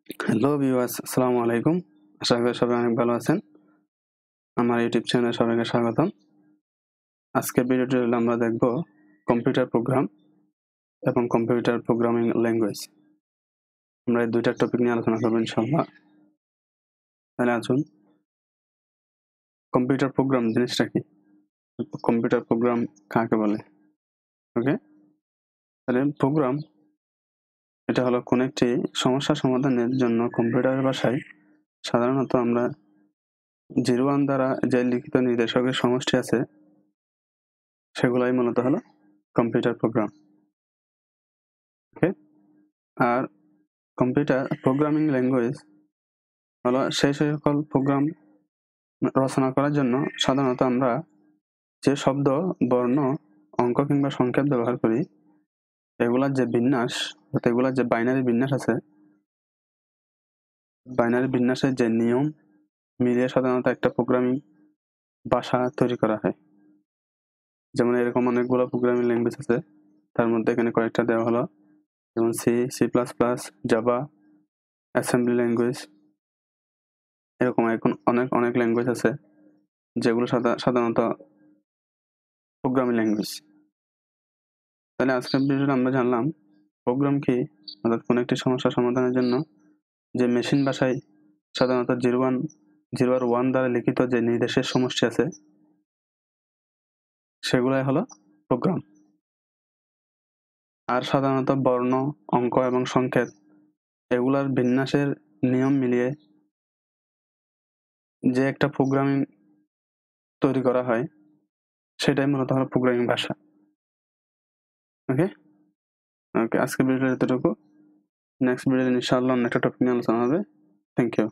Hello viewers, আসসালামু আলাইকুম। আশা করি সবাই অনেক ভালো আছেন। আমার ইউটিউব চ্যানেলে সবাইকে স্বাগতম। আজকের ভিডিওটি হলো আমরা দেখব কম্পিউটার প্রোগ্রাম এবং কম্পিউটার প্রোগ্রামিং ল্যাঙ্গুয়েজ। আমরা এই ২টা টপিক নিয়ে আলোচনা করব ইনশাআল্লাহ। তাহলে আসুন, কম্পিউটার প্রোগ্রাম জিনিসটা কি? কম্পিউটার প্রোগ্রাম কাকে বলে? ওকে? তাহলে প্রোগ্রাম এটা হলো কোনো একটি সমস্যা সমাধানের জন্য কম্পিউটার ভাষায় সাধারণত আমরা 01 দ্বারা যে লিখিত নির্দেশকের সমষ্টি আছে সেগুলাই মূলত হলো কম্পিউটার প্রোগ্রাম। ওকে? আর কম্পিউটার প্রোগ্রামিং ল্যাঙ্গুয়েজ হলো সেই সকল প্রোগ্রাম রচনা করার জন্য সাধারণত আমরা যে শব্দ, বর্ণ, অঙ্ক কিংবা সংকেত ব্যবহার করি এগুলার যে বিন্যাস, এগুলার যে বাইনারি বিন্যাস আছে, বাইনারি বিন্যাসের যে নিয়ম মিলিয়ে সাধারণত একটা প্রোগ্রামিং ভাষা তৈরি করা হয়। যেমন এরকম অনেকগুলো প্রোগ্রামিং ল্যাঙ্গুয়েজ আছে, তার মধ্যে এখানে কয়েকটা দেওয়া হলো, যেমন C, C++, Java, assembly language, এরকম এখন অনেক ল্যাঙ্গুয়েজ আছে যেগুলো সাধারণত প্রোগ্রামিং ল্যাঙ্গুয়েজ। তাহলে আজকের ভিডিওতে আমরা জানলাম প্রোগ্রাম কি, অর্থাৎ কোনো একটি সমস্যা সমাধানের জন্য যে মেশিন ভাষায় সাধারণত 01 দ্বারা লিখিত যে নির্দেশের সমষ্টি আছে সেগুলাই হলো প্রোগ্রাম। আর সাধারণত বর্ণ, অঙ্ক এবং সংকেত এগুলার বিন্যাসের নিয়ম মিলিয়ে যে একটা প্রোগ্রামিং তৈরি করা হয় সেটাই মূলত হলো প্রোগ্রামিং ভাষা। ওকে, আজকের ভিডিওটা এতটুকু। নেক্সট ভিডিওতে ইনশাআল্লাহ অন্য একটা টপিক নিয়ে আলোচনা হবে। Thank you.